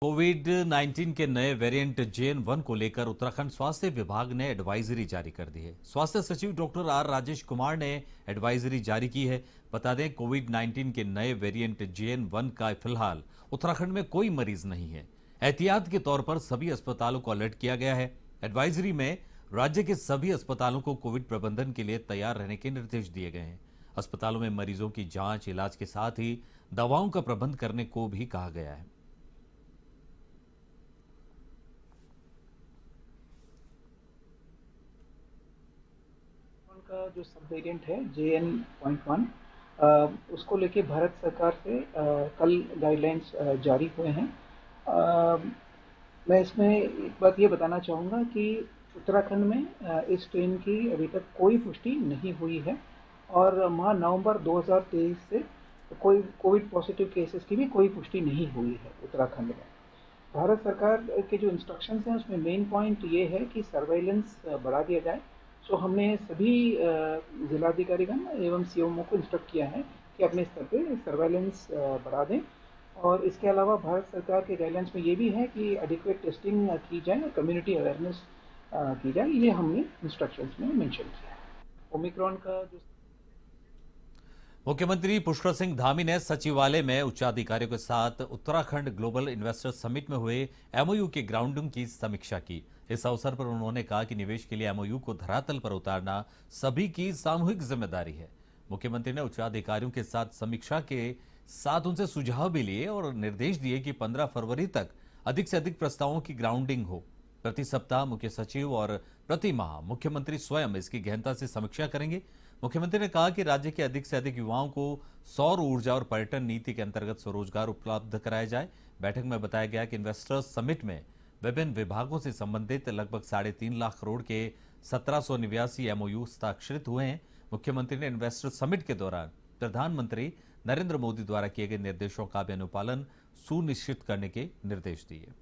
Covid 19 के नए variant JN-1 को लेकर उत्तराखंड स्वास्थ्य विभाग ने एडवाइजरी जारी कर दी है। स्वास्थ्य सचिव डॉक्टर आर राजेश कुमार ने एडवाइजरी जारी की है। बता दें, कोविड 19 के नए वेरिएंट JN-1 का फिलहाल उत्तराखंड में कोई मरीज नहीं है। एहतियात के तौर पर सभी अस्पतालों को अलर्ट किया गया है। एडवाइजरी में राज्य के सभी अस्पतालों को कोविड प्रबंधन के लिए तैयार रहने के निर्देश दिए गए हैं। अस्पतालों में मरीजों की जांच, इलाज के साथ ही दवाओं का प्रबंध करने को भी कहा गया है। का जो सब वेरिएंट है JN.1 उसको लेके भारत सरकार से कल गाइडलाइंस जारी हुए हैं। मैं इसमें एक बात ये बताना चाहूँगा कि उत्तराखंड में इस स्ट्रेन की अभी तक कोई पुष्टि नहीं हुई है और माह नवंबर 2023 से कोई कोविड पॉजिटिव केसेस की भी कोई पुष्टि नहीं हुई है उत्तराखंड में। भारत सरकार के जो इंस्ट्रक्शंस हैं उसमें मेन पॉइंट ये है कि सर्वेलेंस बढ़ा दिया जाए। सो हमने सभी जिलाधिकारीगण एवं सीएमओ को इंस्ट्रक्ट किया है कि अपने स्तर पे सर्वेलेंस बढ़ा दें और इसके अलावा भारत सरकार के गाइडलाइंस में ये भी है कि एडिक्वेट टेस्टिंग की जाए, कम्युनिटी अवेयरनेस की जाए। ये हमने इंस्ट्रक्शंस में मेंशन किया है। ओमिक्रॉन का जो मुख्यमंत्री पुष्कर सिंह धामी ने सचिवालय में उच्चाधिकारियों के साथ उत्तराखंड ग्लोबल इन्वेस्टर समिट में हुए एमओयू के ग्राउंडिंग की समीक्षा की। इस अवसर पर उन्होंने कहा कि निवेश के लिए एमओयू को धरातल पर उतारना सभी की सामूहिक जिम्मेदारी है। मुख्यमंत्री ने उच्चाधिकारियों के साथ समीक्षा के साथ उनसे सुझाव भी लिए और निर्देश दिए कि 15 फरवरी तक अधिक से अधिक प्रस्तावों की ग्राउंडिंग हो। प्रति सप्ताह मुख्य सचिव और प्रति माह मुख्यमंत्री स्वयं इसकी गहनता से समीक्षा करेंगे। मुख्यमंत्री ने कहा कि राज्य के अधिक से अधिक युवाओं को सौर ऊर्जा और पर्यटन नीति के अंतर्गत स्वरोजगार उपलब्ध कराया जाए। बैठक में बताया गया कि इन्वेस्टर्स समिट में विभिन्न विभागों से संबंधित लगभग 3.5 लाख करोड़ के 1789 एमओयू हस्ताक्षरित हुए हैं। मुख्यमंत्री ने इन्वेस्टर समिट के दौरान प्रधानमंत्री नरेंद्र मोदी द्वारा किए गए निर्देशों का भी अनुपालन सुनिश्चित करने के निर्देश दिए।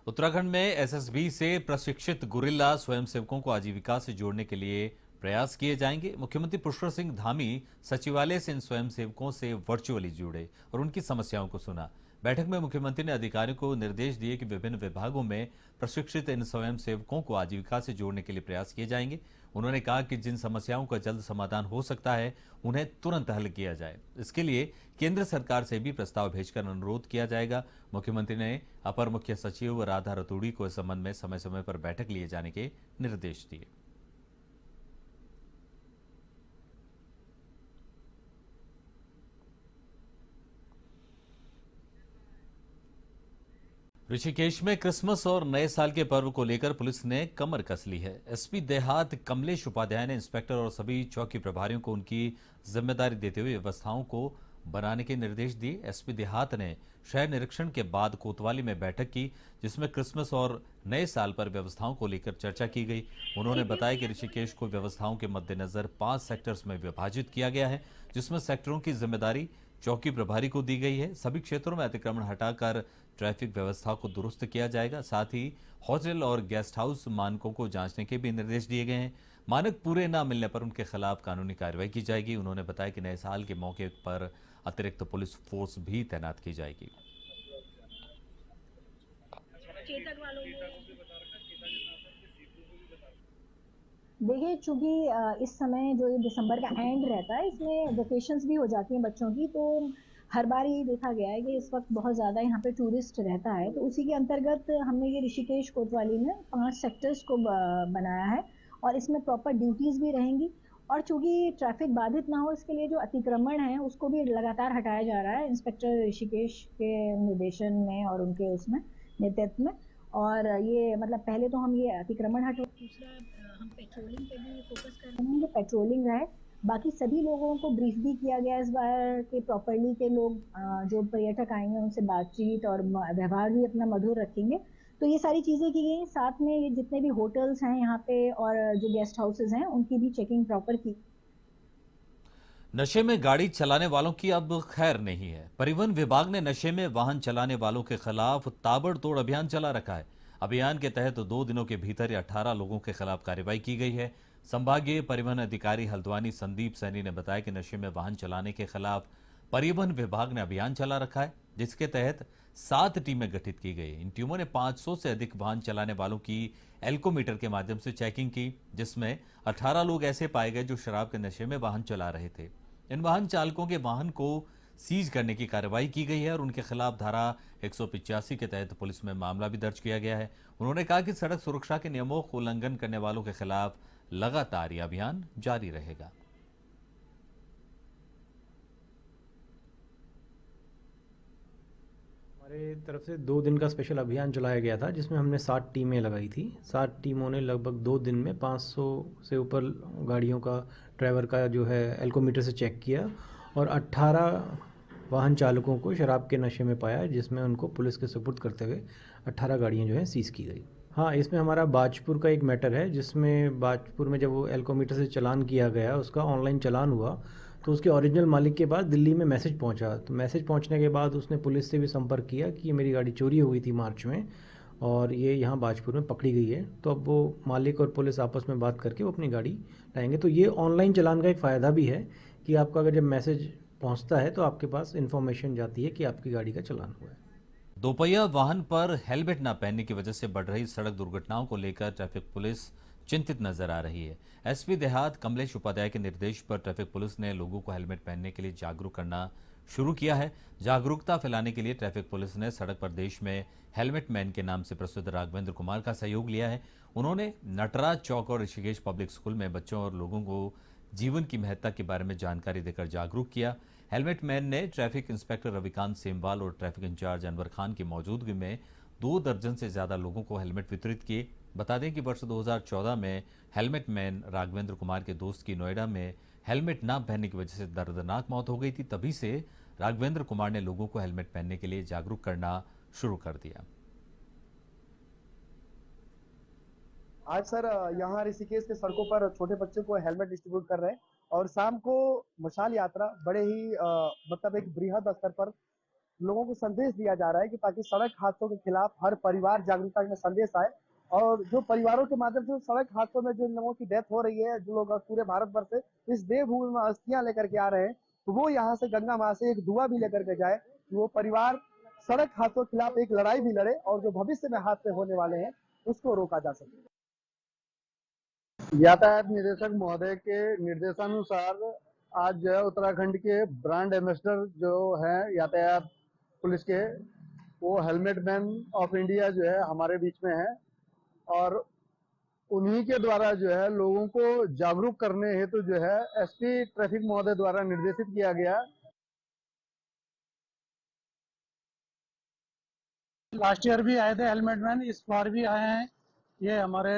उत्तराखंड में एसएसबी से प्रशिक्षित गुरिल्ला स्वयंसेवकों को आजीविका से जोड़ने के लिए प्रयास किए जाएंगे। मुख्यमंत्री पुष्कर सिंह धामी सचिवालय से इन स्वयंसेवकों से वर्चुअली जुड़े और उनकी समस्याओं को सुना। बैठक में मुख्यमंत्री ने अधिकारियों को निर्देश दिए कि विभिन्न विभागों में प्रशिक्षित इन स्वयंसेवकों को आजीविका से जोड़ने के लिए प्रयास किए जाएंगे। उन्होंने कहा कि जिन समस्याओं का जल्द समाधान हो सकता है उन्हें तुरंत हल किया जाए। इसके लिए केंद्र सरकार से भी प्रस्ताव भेजकर अनुरोध किया जाएगा। मुख्यमंत्री ने अपर मुख्य सचिव राधा रतूड़ी को इस संबंध में समय समय पर बैठक लिए जाने के निर्देश दिए। ऋषिकेश में क्रिसमस और नए साल के पर्व को लेकर पुलिस ने कमर कस ली है। एसपी देहात कमलेश उपाध्याय ने इंस्पेक्टर और सभी चौकी प्रभारियों को उनकी जिम्मेदारी देते हुए व्यवस्थाओं को बनाने के निर्देश दिए। एसपी देहात ने शहर निरीक्षण के बाद कोतवाली में बैठक की, जिसमें क्रिसमस और नए साल पर व्यवस्थाओं को लेकर चर्चा की गई। उन्होंने बताया कि ऋषिकेश को व्यवस्थाओं के मद्देनजर 5 सेक्टर्स में विभाजित किया गया है, जिसमें सेक्टरों की जिम्मेदारी चौकी प्रभारी को दी गई है। सभी क्षेत्रों में अतिक्रमण हटाकर ट्रैफिक व्यवस्था को दुरुस्त किया जाएगा। साथ ही होटल और गेस्ट हाउस मानकों को जांचने के भी निर्देश दिए गए हैं। मानक पूरे न मिलने पर उनके खिलाफ कानूनी कार्रवाई की जाएगी। उन्होंने बताया कि नए साल के मौके पर अतिरिक्त पुलिस फोर्स भी तैनात की जाएगी। देखिए, चूंकि इस समय जो ये दिसंबर का एंड रहता है, इसमें वेकेशंस भी हो जाती हैं बच्चों की, तो हर बार ये देखा गया है कि इस वक्त बहुत ज़्यादा यहाँ पे टूरिस्ट रहता है। तो उसी के अंतर्गत हमने ये ऋषिकेश कोतवाली में 5 सेक्टर्स को बनाया है और इसमें प्रॉपर ड्यूटीज भी रहेंगी। और चूंकि ट्रैफिक बाधित ना हो, इसके लिए जो अतिक्रमण है उसको भी लगातार हटाया जा रहा है इंस्पेक्टर ऋषिकेश के निर्देशन में और उनके उसमें नेतृत्व में। और ये मतलब पहले तो हम ये अतिक्रमण हटो, दूसरा हम पेट्रोलिंग पे भी फोकस कर रहे हैं कि पेट्रोलिंग रहे। बाकी सभी लोगों को ब्रीफ भी किया गया इस बार कि प्रॉपर्ली के लोग जो पर्यटक आएंगे उनसे बातचीत और व्यवहार भी अपना मधुर रखेंगे। तो ये सारी चीजें की गई। साथ में ये जितने भी होटल्स हैं यहाँ पे और जो गेस्ट हाउसेज हैं उनकी भी चेकिंग प्रॉपर की। नशे में गाड़ी चलाने वालों की अब खैर नहीं है। परिवहन विभाग ने नशे में वाहन चलाने वालों के खिलाफ ताबड़तोड़ अभियान चला रखा है। अभियान के तहत 2 दिनों के भीतर 18 लोगों के खिलाफ कार्रवाई की गई है। संभागीय परिवहन अधिकारी हल्द्वानी संदीप सैनी ने बताया कि नशे में वाहन चलाने के खिलाफ परिवहन विभाग ने अभियान चला रखा है, जिसके तहत 7 टीमें गठित की गई। इन टीमों ने 500 से अधिक वाहन चलाने वालों की एल्कोमीटर के माध्यम से चेकिंग की, जिसमें 18 लोग ऐसे पाए गए जो शराब के नशे में वाहन चला रहे थे। इन वाहन चालकों के वाहन को सीज करने की कार्रवाई की गई है और उनके खिलाफ धारा 185 के तहत पुलिस में मामला भी दर्ज किया गया है। उन्होंने कहा कि सड़क सुरक्षा के नियमों को उल्लंघन करने वालों के खिलाफ लगातार यह अभियान जारी रहेगा। हमारे तरफ से 2 दिन का स्पेशल अभियान चलाया गया था, जिसमें हमने 7 टीमें लगाई थी। 7 टीमों ने लगभग 2 दिन में 500 से ऊपर गाड़ियों का, ड्राइवर का जो है एल्कोमीटर से चेक किया और 18 वाहन चालकों को शराब के नशे में पाया, जिसमें उनको पुलिस के सुपुर्द करते हुए 18 गाड़ियाँ जो हैं सीज़ की गई। हाँ, इसमें हमारा बाजपुर का एक मैटर है, जिसमें बाजपुर में जब वो एल्कोमीटर से चालान किया गया, उसका ऑनलाइन चालान हुआ, तो उसके ओरिजिनल मालिक के पास दिल्ली में मैसेज पहुंचा। तो मैसेज पहुंचने के बाद उसने पुलिस से भी संपर्क किया कि ये मेरी गाड़ी चोरी हो गई थी मार्च में और ये यहाँ बाजपुर में पकड़ी गई है। तो अब वो मालिक और पुलिस आपस में बात करके वो अपनी गाड़ी लाएंगे। तो ये ऑनलाइन चालान का एक फ़ायदा भी है कि आपका अगर जब मैसेज पहुँचता है तो आपके पास इन्फॉर्मेशन जाती है कि आपकी गाड़ी का चालान हुआ है। दोपहिया वाहन पर हेलमेट न पहनने की वजह से बढ़ रही सड़क दुर्घटनाओं को लेकर ट्रैफिक पुलिस चिंतित नजर आ रही है। एसपी देहात कमलेश उपाध्याय के निर्देश पर ट्रैफिक पुलिस ने लोगों को हेलमेट पहनने के लिए जागरूक करना शुरू किया है। जागरूकता फैलाने के लिए ट्रैफिक पुलिस ने सड़क पर देश में हेलमेट मैन के नाम से प्रसिद्ध राघवेंद्र कुमार का सहयोग लिया है। उन्होंने नटराज चौक और ऋषिकेश पब्लिक स्कूल में बच्चों और लोगों को जीवन की महत्ता के बारे में जानकारी देकर जागरूक किया। हेलमेट मैन ने ट्रैफिक इंस्पेक्टर रविकांत सेमवाल और ट्रैफिक इंचार्ज अनवर खान की मौजूदगी में 2 दर्जन से ज्यादा लोगों को हेलमेट वितरित किए। बता दें कि वर्ष 2014 में हेलमेट मैन राघवेंद्र कुमार के दोस्त की नोएडा में हेलमेट न पहनने की वजह से दर्दनाक मौत हो गई थी। तभी से राघवेंद्र कुमार ने लोगों को हेलमेट पहनने के लिए जागरूक करना शुरू कर दिया। आज सर यहाँ ऋषिकेश के सड़कों पर छोटे बच्चों को हेलमेट डिस्ट्रीब्यूट कर रहे हैं और शाम को मशाल यात्रा बड़े ही मतलब एक बृहद स्तर पर लोगों को संदेश दिया जा रहा है कि ताकि सड़क हादसों के खिलाफ हर परिवार जागरूकता में संदेश आए और जो परिवारों के माध्यम से सड़क हादसों में जो लोगों की डेथ हो रही है, जो लोग पूरे भारत भर से इस देवभूमि में अस्थियां लेकर के आ रहे हैं, तो वो यहाँ से गंगा माँ से एक दुआ भी लेकर के जाए कि वो परिवार सड़क हादसों के खिलाफ एक लड़ाई भी लड़े और जो भविष्य में हादसे होने वाले हैं उसको रोका जा सके। यातायात निदेशक महोदय के निर्देशानुसार आज जो है उत्तराखंड के ब्रांड एम्बेसडर जो है यातायात पुलिस के, वो हेलमेट मैन ऑफ इंडिया जो है हमारे बीच में है और उन्हीं के द्वारा जो है लोगों को जागरूक करने हेतु जो है एसपी ट्रैफिक महोदय द्वारा निर्देशित किया गया। लास्ट ईयर भी आए थे हेलमेट मैन, इस बार भी आए हैं। ये हमारे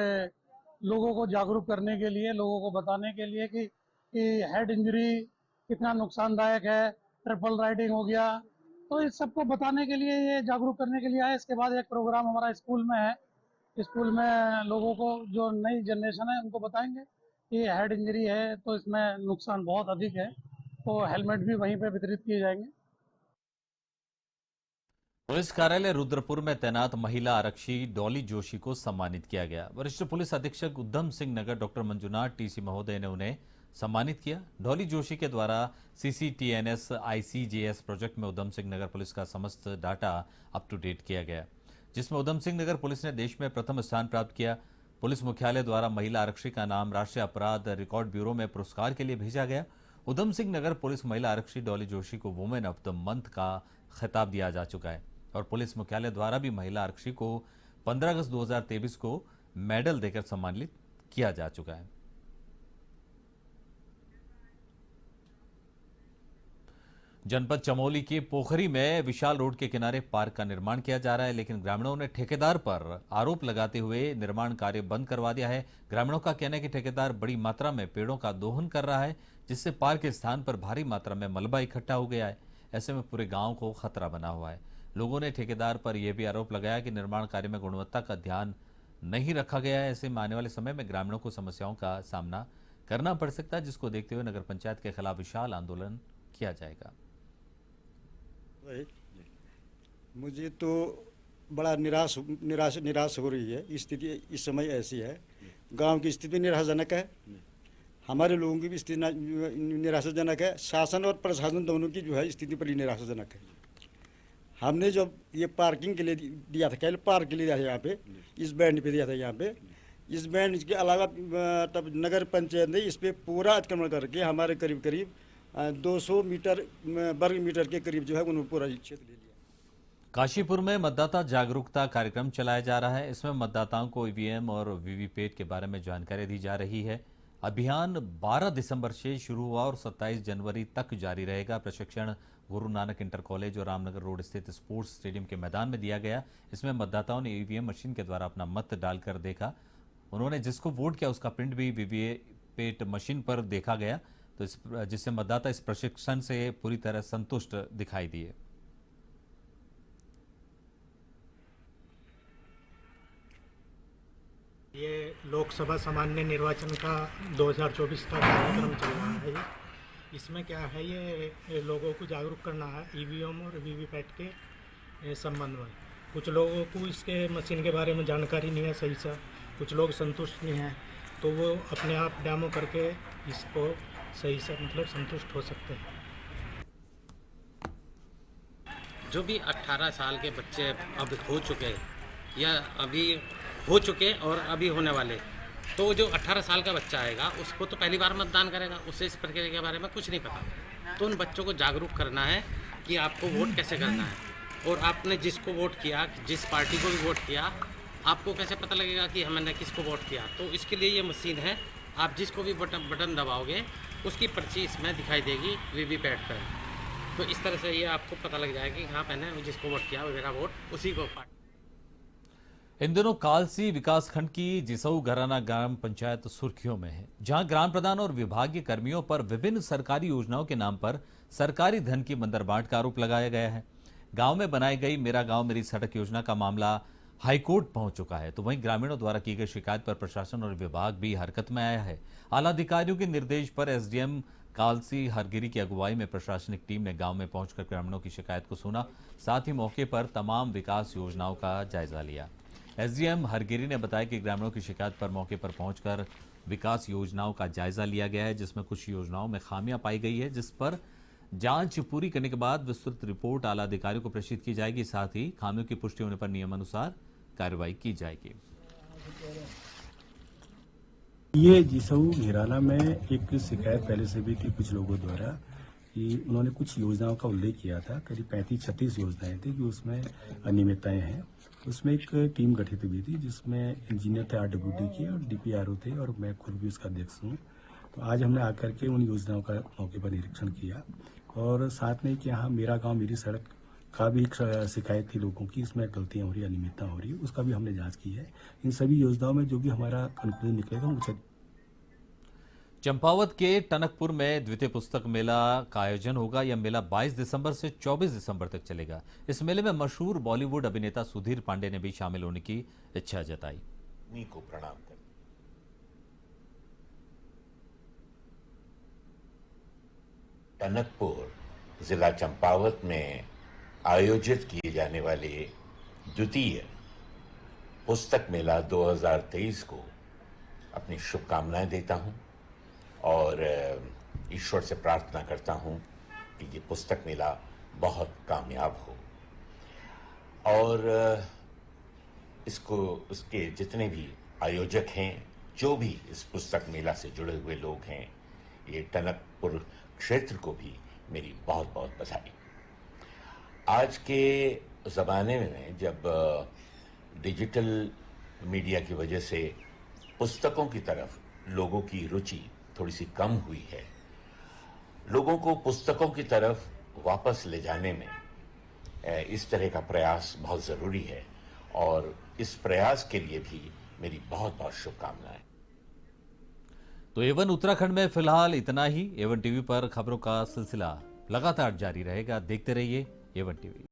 लोगों को जागरूक करने के लिए, लोगों को बताने के लिए कि हेड इंजरी कितना नुकसानदायक है, ट्रिपल राइडिंग हो गया, तो इस सबको बताने के लिए, ये जागरूक करने के लिए आए। इसके बाद एक प्रोग्राम हमारा स्कूल में है, स्कूल में लोगों को, जो नई जनरेशन है, उनको बताएंगे कि हेड इंजरी है तो इसमें नुकसान बहुत अधिक है, तो हेलमेट भी वहीं पे वितरित किए जाएंगे। पुलिस कार्यालय रुद्रपुर में तैनात महिला आरक्षी डॉली जोशी को सम्मानित किया गया। वरिष्ठ पुलिस अधीक्षक उधम सिंह नगर डॉक्टर मंजुनाथ टीसी महोदय ने उन्हें सम्मानित किया। डॉली जोशी के द्वारा सीसीटीएनएस आईसीजेएस प्रोजेक्ट में उधम सिंह नगर पुलिस का समस्त डाटा अप टू डेट किया गया, जिसमें उधम सिंह नगर पुलिस ने देश में प्रथम स्थान प्राप्त किया। पुलिस मुख्यालय द्वारा महिला आरक्षी का नाम राष्ट्रीय अपराध रिकॉर्ड ब्यूरो में पुरस्कार के लिए भेजा गया। उधम सिंह नगर पुलिस महिला आरक्षी डॉली जोशी को वुमेन ऑफ द मंथ का खिताब दिया जा चुका है और पुलिस मुख्यालय द्वारा भी महिला आरक्षी को 15 अगस्त 2023 को मेडल देकर सम्मानित किया जा चुका है। जनपद चमोली के पोखरी में विशाल रोड के किनारे पार्क का निर्माण किया जा रहा है, लेकिन ग्रामीणों ने ठेकेदार पर आरोप लगाते हुए निर्माण कार्य बंद करवा दिया है। ग्रामीणों का कहना है कि ठेकेदार बड़ी मात्रा में पेड़ों का दोहन कर रहा है, जिससे पार्क के स्थान पर भारी मात्रा में मलबा इकट्ठा हो गया है। ऐसे में पूरे गांव को खतरा बना हुआ है। लोगों ने ठेकेदार पर यह भी आरोप लगाया कि निर्माण कार्य में गुणवत्ता का ध्यान नहीं रखा गया है। ऐसे में आने वाले समय में ग्रामीणों को समस्याओं का सामना करना पड़ सकता है, जिसको देखते हुए नगर पंचायत के खिलाफ विशाल आंदोलन किया जाएगा। मुझे तो बड़ा निराश हो रही है। स्थिति इस समय ऐसी है, गांव की स्थिति निराशाजनक है, हमारे लोगों की भी स्थिति निराशाजनक है, शासन और प्रशासन दोनों की जो है स्थिति बड़ी निराशाजनक है। हमने जब ये पार्किंग के लिए दिया था, पहले पार्क के लिए दिया था, यहाँ पे इस बैंड पे दिया था, यहाँ पे इस बैंड के अलावा तब नगर पंचायत ने इस पे पूरा अतिक्रमण करके हमारे करीब करीब 200 मीटर वर्ग मीटर के करीब जो है उन्होंने पूरा क्षेत्र ले लिया। काशीपुर में मतदाता जागरूकता कार्यक्रम चलाया जा रहा है। इसमें मतदाताओं को ईवीएम और वीवीपैट के बारे में जानकारी दी जा रही है। अभियान 12 दिसंबर से शुरू हुआ और 27 जनवरी तक जारी रहेगा। प्रशिक्षण गुरु नानक इंटर कॉलेज और रामनगर रोड स्थित स्पोर्ट्स स्टेडियम के मैदान में दिया गया। इसमें मतदाताओं ने ईवीएम मशीन के द्वारा अपना मत डालकर देखा। उन्होंने जिसको वोट किया उसका प्रिंट भी वीवीपैट मशीन पर देखा गया, तो जिससे मतदाता इस प्रशिक्षण से पूरी तरह संतुष्ट दिखाई दिए। ये लोकसभा सामान्य निर्वाचन का 2024 का कार्यक्रम चल रहा है। इसमें क्या है, ये लोगों को जागरूक करना है ईवीएम और वीवीपैट के संबंध में। कुछ लोगों को इसके मशीन के बारे में जानकारी नहीं है सही से, कुछ लोग संतुष्ट नहीं हैं, तो वो अपने आप डेमो करके इसको सही से संतुष्ट हो सकते हैं। जो भी 18 साल के बच्चे अब हो चुके या अभी हो चुके और अभी होने वाले, तो जो 18 साल का बच्चा आएगा उसको तो पहली बार मतदान करेगा, उसे इस प्रक्रिया के बारे में कुछ नहीं पता। तो उन बच्चों को जागरूक करना है कि आपको वोट कैसे करना है, और आपने जिसको वोट किया, जिस पार्टी को भी वोट किया, आपको कैसे पता लगेगा कि हमने किसको वोट किया। तो इसके लिए ये मशीन है, आप जिसको भी बटन दबाओगे उसकी पर्ची इसमें दिखाई देगी वीवीपैट पर। तो इस तरह से ये आपको पता लग जाएगा कि हाँ मैंने जिसको वोट किया मेरा वोट उसी को। इन दिनों कालसी विकासखंड की जिसऊ घराना ग्राम पंचायत सुर्खियों में है, जहां ग्राम प्रधान और विभागीय कर्मियों पर विभिन्न सरकारी योजनाओं के नाम पर सरकारी धन की मंदरबांट का आरोप लगाया गया है। गांव में बनाई गई मेरा गांव मेरी सड़क योजना का मामला हाईकोर्ट पहुंच चुका है, तो वहीं ग्रामीणों द्वारा की गई शिकायत पर प्रशासन और विभाग भी हरकत में आया है। आला अधिकारियों के निर्देश पर एसडीएम कालसी हरगिरी की अगुवाई में प्रशासनिक टीम ने गांव में पहुंचकर ग्रामीणों की शिकायत को सुना, साथ ही मौके पर तमाम विकास योजनाओं का जायजा लिया। एसडीएम हरगिरी ने बताया कि ग्रामीणों की शिकायत पर मौके पर पहुंचकर विकास योजनाओं का जायजा लिया गया है, जिसमें कुछ योजनाओं में खामियां पाई गई है, जिस पर जांच पूरी करने के बाद विस्तृत रिपोर्ट आला अधिकारियों को प्रेषित की जाएगी। साथ ही खामियों की पुष्टि होने पर नियमानुसार कार्रवाई की जाएगी। ये जिसऊ घिराना में एक शिकायत पहले से भी थी कुछ लोगों द्वारा कि उन्होंने कुछ योजनाओं का उल्लेख किया था, करीब 35-36 योजनाएं थी कि उसमें अनियमितताएं हैं। उसमें एक टीम गठित हुई थी जिसमें इंजीनियर थे आरडब्ल्यूडी के और डीपीआरओ थे और मैं खुद भी उसका अध्यक्ष हूँ। तो आज हमने आकर के उन योजनाओं का मौके पर निरीक्षण किया और साथ में कि यहाँ मेरा गाँव मेरी सड़क का भी एक शिकायत थी लोगों की, इसमें गलतियाँ हो रही, अनियमितता हो रही, उसका भी हमने जांच की है। इन सभी योजनाओं में जो भी हमारा कंक्लूजन निकलेगा उसे। चंपावत के टनकपुर में द्वितीय पुस्तक मेला का आयोजन होगा। यह मेला 22 दिसंबर से 24 दिसंबर तक चलेगा। इस मेले में मशहूर बॉलीवुड अभिनेता सुधीर पांडे ने भी शामिल होने की इच्छा जताई। को प्रणाम कर टनकपुर जिला चंपावत में आयोजित किए जाने वाले द्वितीय पुस्तक मेला 2023 को अपनी शुभकामनाएं देता हूं और ईश्वर से प्रार्थना करता हूं कि ये पुस्तक मेला बहुत कामयाब हो और उसके जितने भी आयोजक हैं, जो भी इस पुस्तक मेला से जुड़े हुए लोग हैं, ये टनकपुर क्षेत्र को भी मेरी बहुत बहुत बधाई। आज के ज़माने में जब डिजिटल मीडिया की वजह से पुस्तकों की तरफ लोगों की रुचि थोड़ी सी कम हुई है, लोगों को पुस्तकों की तरफ वापस ले जाने में इस तरह का प्रयास बहुत ज़रूरी है और इस प्रयास के लिए भी मेरी बहुत बहुत शुभकामनाएं। तो एवन उत्तराखंड में फिलहाल इतना ही। एवन टीवी पर खबरों का सिलसिला लगातार जारी रहेगा। देखते रहिए एवन टीवी।